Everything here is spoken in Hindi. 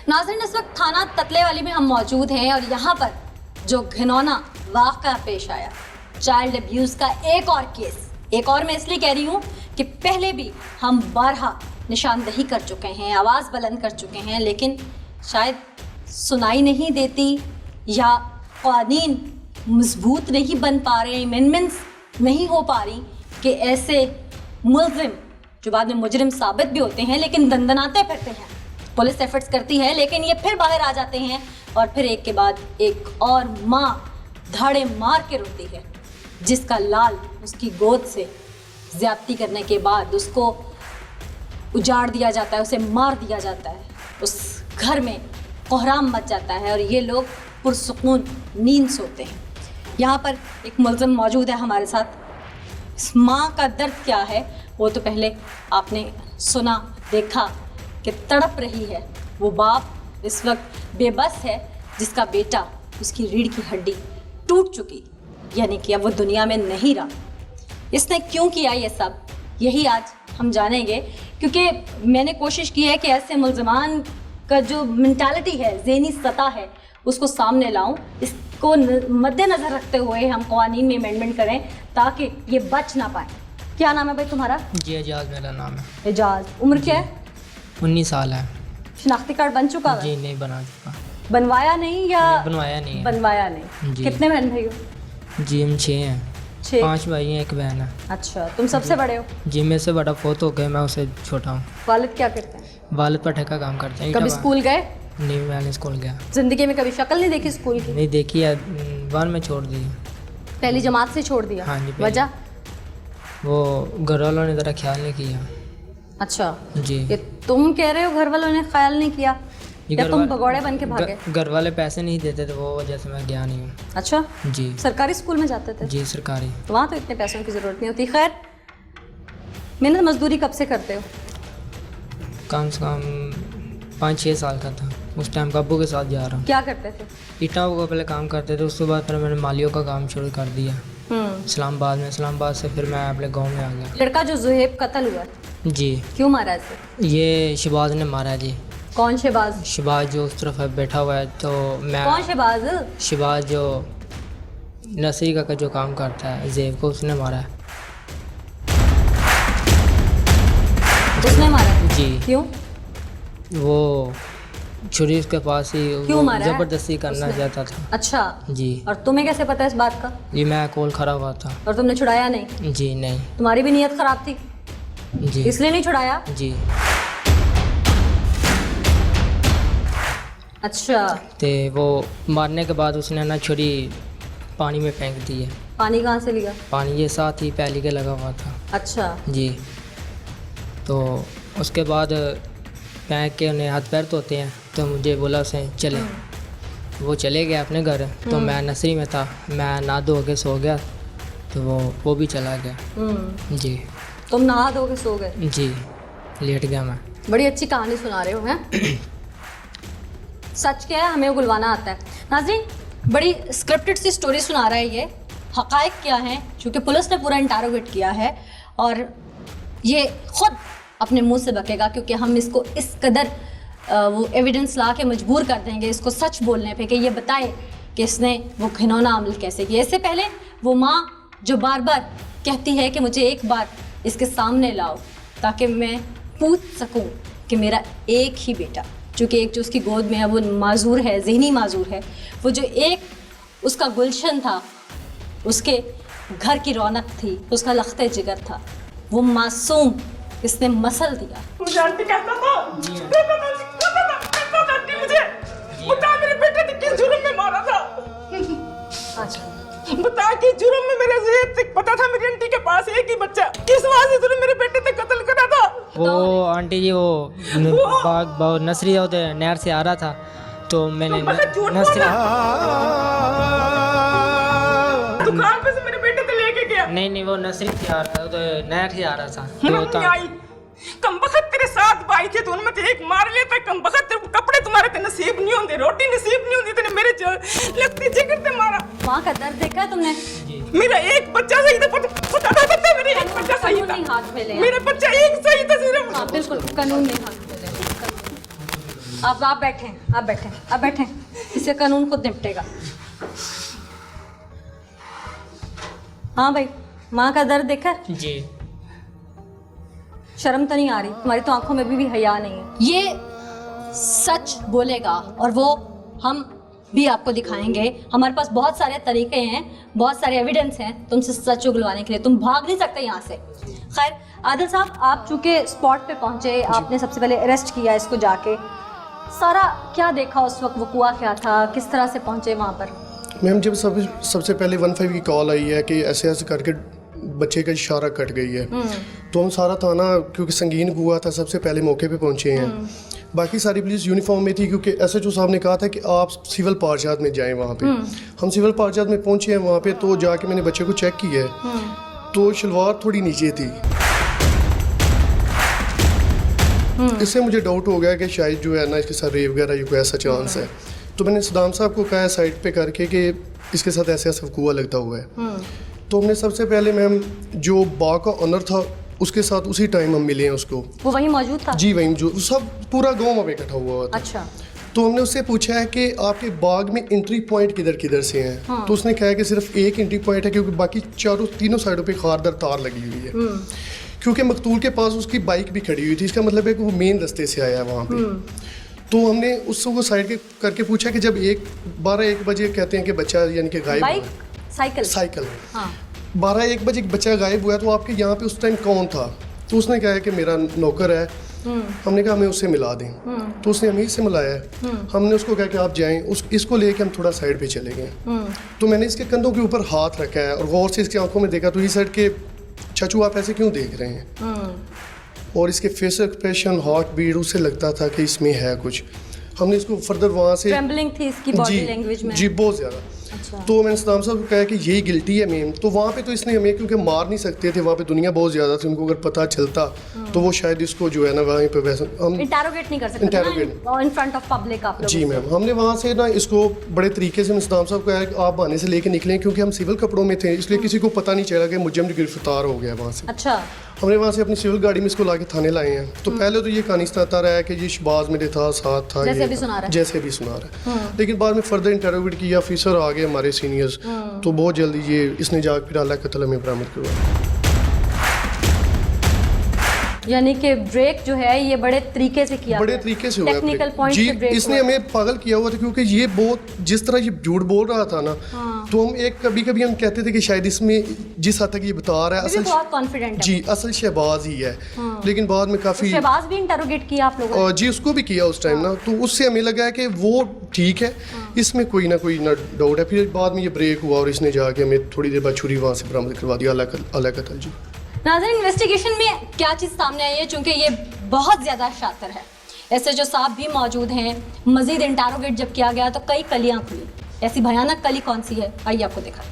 नाज़रीन, इस वक्त थाना ततलेवाली में हम मौजूद हैं और यहाँ पर जो घिनौना वाक़या पेश आया, चाइल्ड अब्यूज़ का एक और केस, एक और मैं इसलिए कह रही हूँ कि पहले भी हम बारहा निशानदही कर चुके हैं, आवाज़ बुलंद कर चुके हैं, लेकिन शायद सुनाई नहीं देती या क़ानून मजबूत नहीं बन पा रहे, अमेंडमेंट्स नहीं हो पा रही कि ऐसे मुल्ज़िम जो बाद में मुजरिम साबित भी होते हैं लेकिन दंदनाते फिरते हैं। पुलिस एफर्ट्स करती है लेकिन ये फिर बाहर आ जाते हैं और फिर एक के बाद एक और माँ धाड़े मार के रोती है, जिसका लाल उसकी गोद से ज़्यादती करने के बाद उसको उजाड़ दिया जाता है, उसे मार दिया जाता है, उस घर में कोहराम मच जाता है और ये लोग पुरसुकून नींद सोते हैं। यहाँ पर एक मुल्ज़िम मौजूद है हमारे साथ। इस माँ का दर्द क्या है वो तो पहले आपने सुना, देखा कि तड़प रही है। वो बाप इस वक्त बेबस है जिसका बेटा, उसकी रीढ़ की हड्डी टूट चुकी, यानी कि अब वो दुनिया में नहीं रहा। इसने क्यों किया ये सब, यही आज हम जानेंगे, क्योंकि मैंने कोशिश की है कि ऐसे मुल्ज़िमान का जो मेंटालिटी है, ज़हनी सतह है, उसको सामने लाऊं। इसको मद्देनज़र रखते हुए हम क़वानीन में अमेंडमेंट करें ताकि ये बच ना पाए। क्या नाम है भाई तुम्हारा? जी एजाज मेरा नाम है। एजाज, उम्र क्या है? 19 साल है। शनाख्ती कार्ड बन चुका है? जी नहीं बना चुका। बनवाया नहीं या? बनवाया नहीं है। बनवाया नहीं। जी। कितने बहन भाई हो? जी हम 6 हैं। 6? 5 भाई हैं, 1 बहन है। अच्छा, तुम सबसे बड़े हो? जी मेरे से बड़ा फोत हो गया, मैं उससे छोटा हूँ। वालिद क्या करते हैं? वालिद पर ठेका काम करते हैं। कभी स्कूल गए? नहीं, मैंने स्कूल गया जिंदगी में कभी शक्ल नहीं देखी स्कूल की? नहीं देखी है, 1 में छोड़ दी। पहली जमात से छोड़ दिया? हाँ जी। वजह? वो घर वालों ने ज़रा ख्याल नहीं किया। अच्छा जी। ये तुम कह रहे हो घर वालों ने ख्याल नहीं किया या तुम भगौड़े बन के भागे? घर वाले पैसे नहीं देते थे, वो वजह से मैं गया नहीं हूँ। अच्छा जी। सरकारी स्कूल में जाते थे? जी सरकारी। तो वहाँ तो इतने पैसों की ज़रूरत नहीं होती। खैर, मेहनत मजदूरी कब से करते हो? कम से कम 5-6 साल का था उस टाइम, अब्बू के साथ जा रहा हूँ। क्या करते थे? ईटा को पहले काम करते थे, उसके बाद फिर मैंने मालियों का काम शुरू कर दिया इस्लामाबाद में। इस्लामाबाद से फिर मैं अपने गांव में आ गया। लड़का जो ज़ुहैब कत्ल हुआ, जी क्यों मारा इसे? ये शहबाज ने मारा जी। कौन शहबाज? शहबाज जो उस तरफ है बैठा हुआ है, तो मैं कौन शहबाज? शहबाज जो नसरी का जो काम करता है ज़ेब को, उसने मारा है। उसने मारा? जी। क्यों? वो छुरी उसके पास ही, क्यों वो मारा है? ज़बरदस्ती करना चाहता था। अच्छा जी। और तुम्हें कैसे पता इस बात का? ये मैं कॉल खड़ा हुआ था। और तुमने छुड़ाया नहीं? जी नहीं। तुम्हारी भी नीयत खराब थी जी इसलिए नहीं छुड़ाया? जी। अच्छा, तो वो मारने के बाद उसने ना छुरी पानी में फेंक दी है। पानी कहाँ से लिया? पानी ये साथ ही पहले के लगा हुआ था। अच्छा जी। तो उसके बाद फेंक के उन्हें हाथ पैर धोते हैं, तो मुझे बोला उसे चले। वो चले गए अपने घर, तो मैं नसरी में था, मैं नहा धो के सो गया, तो वो भी चला गया। जी। तुम नहा धो के सो गए? जी लेट गया मैं। बड़ी अच्छी कहानी सुना रहे हो हैं। सच क्या है, हमें गुलवाना आता है। नाज़रीन, बड़ी स्क्रिप्टेड सी स्टोरी सुना रहा है ये। हक़ाइक़ क्या हैं, क्योंकि पुलिस ने पूरा इंटरोगेट किया है और ये खुद अपने मुंह से बकेगा, क्योंकि हम इसको इस कदर वो एविडेंस ला के मजबूर कर देंगे इसको सच बोलने पे कि ये बताए कि इसने वो घिनौना अमल कैसे किया। इससे पहले वो माँ जो बार बार कहती है कि मुझे एक बार इसके सामने लाओ ताकि मैं पूछ सकूं कि मेरा एक ही बेटा, चूँकि एक जो उसकी गोद में है वो माजूर है, ज़हनी माजूर है, वो जो एक उसका गुलशन था, उसके घर की रौनक थी, उसका लख्ते जिगर था, वो मासूम इसने मसल दिया। मुझे आंटी कहता था आंटी मुझे बता मेरे बेटे ने किस जुर्म में मारा था। अच्छा, बता कि जुर्म में मेरे ज़ेब तक पता था, मेरी आंटी के पास एक ही बच्चा, किस वजह से मेरे बेटे ने कत्ल करा था। वो आंटी जी वो नसरी होते नहर से आ रहा था, तो मैंने नसरी दुकान पे से मेरे बेटे को लेके गया। नहीं वो नसरी से आ रहा था, तो नहर से आ रहा था। मम्मी आई, कम बखत तेरे साथ भाई थे, तो उनमें से एक मार लेता, कम बखत कपड़े तुम्हारे ते नसीब नहीं होंगे, रोटी नसीब नहीं होंगी, तेने मेरे लगती जिगर ते मारा। माँ का दर्द देखा है तुमने? मेरा एक बच्चा सही था, पता था मेरा एक बच्चा सही था, हाथ में ले, मेरा बच्चा एक सही था सिर्फ। हाँ बिल्कुल, कानून ने हाथ में ले। आप बैठें इससे कानून खुद निपटेगा। हाँ भाई, माँ का दर्द देखा है? जी। शर्म तो नहीं आ रही? तुम्हारी तो आंखों में भी हया नहीं है। ये सच बोलेगा और वो हम भी आपको दिखाएंगे। हमारे पास बहुत सारे तरीके हैं, बहुत सारे एविडेंस हैं तुमसे सच उगलवाने के लिए। तुम भाग नहीं सकते यहाँ से। खैर आदिल साहब, आप चूँकि स्पॉट पे पहुँचे, आपने सबसे पहले अरेस्ट किया इसको जाके, सारा क्या देखा उस वक्त, वक़ुआ क्या था, किस तरह से पहुँचे वहाँ पर? मैम जब सबसे पहले 15 की कॉल आई है कि ऐसे ऐसे करके बच्चे का इशारा कट गई है, तो हम सारा थाना, क्योंकि संगीन हुआ था, सबसे पहले मौके पे पहुंचे हैं। बाकी सारी पुलिस यूनिफॉर्म में थी, क्योंकि SHO साहब ने कहा था कि आप सिविल पार्जात में जाएं वहाँ पे। हम सिविल पार्जात में पहुंचे हैं वहाँ पे, तो जाके मैंने बच्चे को चेक किया है, तो शलवार थोड़ी नीचे थी। इससे मुझे डाउट हो गया कि शायद जो है ना इसके साथ रेप वगैरह कोई ऐसा चांस है। तो मैंने सदाम साहब को कहा साइड पे करके कि इसके साथ ऐसे ऐसा वक़ूआ लगता हुआ है। तो हमने सबसे पहले मैम जो बाग का ऑनर था उसके साथ उसी टाइम हम मिले हैं उसको। वो वहीं मौजूद था? जी वहीं, जो सब पूरा गाँव में इकट्ठा हुआ था। अच्छा। तो हमने उससे पूछा है कि आपके बाग में एंट्री पॉइंट किधर किधर से हैं? हाँ। तो उसने कहा कि सिर्फ एक एंट्री पॉइंट है, क्योंकि बाकी तीनों साइडों पे खारदार तार लगी हुई है। क्योंकि मकतूल के पास उसकी बाइक भी खड़ी हुई थी, इसका मतलब है कि वो मेन रास्ते से आया है वहाँ पे। तो हमने उसको साइड के करके पूछा कि जब 12-1 बजे कहते हैं कि बच्चा यानी कि गायब हुआ, साइकिल 12-1 बजे बच्चा गायब हुआ, तो आपके यहाँ पे उस टाइम कौन था? तो उसने कहा कि मेरा नौकर है। हमने कहा हमें उससे मिला दें, तो उसने हमें से मिलाया है। हमने उसको कहा कि आप जाएं, इसको लेके हम थोड़ा साइड पे चले गए। तो मैंने इसके कंधों के ऊपर हाथ रखा है और गौर से इसकी आंखों में देखा, तो ये साइड के चाचू आप ऐसे क्यों देख रहे हैं? और इसके फेस एक्सप्रेशन, हार्ट बीट, उससे लगता था कि इसमें है कुछ। हमने इसको फर्दर वहाँ से ट्रेम्बलिंग थी इसकी बॉडी लैंग्वेज में। जी बहुत ज़्यादा। अच्छा। तो मैंने सदाम साहब को कहा कि यही गिल्टी है मेन। तो वहाँ पे तो इसने हमें, क्योंकि मार नहीं सकते थे, वहाँ पे दुनिया बहुत ज़्यादा थी, उनको अगर पता चलता तो वो शायद इसको जो है ना वहीं पे वैसे हम इंटरोगेट नहीं कर सकते इन फ्रंट ऑफ पब्लिक आप लोग। जी मैम, हमने वहाँ से ना इसको बड़े तरीके से सदाम साहब को कहा कि आप बहाने से लेके निकलें, क्योंकि हम सिविल कपड़ों में थे, इसलिए किसी को पता नहीं चला कि मुझे गिरफ्तार हो गया वहाँ से। अच्छा। हमने वहाँ से अपनी सिविल गाड़ी में इसको लाके थाने लाए हैं। तो पहले तो ये कहानी सुनाता रहा है कि ये शहबाज मेरे था, साथ था, जैसे भी सुना रहा है। लेकिन बाद में फर्दर इंटरोगेट किया, ऑफिसर आ गए हमारे सीनियर्स, तो बहुत जल्दी ये इसने जाकर फिर आला कत्ल में बरामद करवाया। यानी कि ब्रेक जो है ये बड़े तरीके से किया, बड़े तरीके से हुआ टेक्निकल पॉइंट जी। से ब्रेक इसने हमें पागल किया हुआ था, क्योंकि ये बहुत जिस तरह ये झूठ बोल रहा था ना, तो हम कभी कभी हम कहते थे कि शायद इसमें जिस हद तक ये बता रहा है असल बहुत कॉन्फिडेंट जी असल शहबाज ही है। लेकिन बाद में काफी शहबाज भी इंटरोगेट किया आप लोगों ने? जी उसको भी किया उस टाइम ना, तो उससे हमें लगा कि वो ठीक है, इसमें कोई ना डाउट है। फिर बाद में ये ब्रेक हुआ और इसने जाके हमें थोड़ी देर बाद छुरी वहाँ से बरामद करवा दिया। अल्लाह कत्ल जी। नाज़रीन, इन्वेस्टिगेशन में क्या चीज़ सामने आई है, चूँकि ये बहुत ज़्यादा शातिर है, SHO साहब भी मौजूद हैं, मज़ीद इंटरोगेट जब किया गया तो कई कलियाँ खुली। ऐसी भयानक कली कौन सी है, आइए आपको दिखा।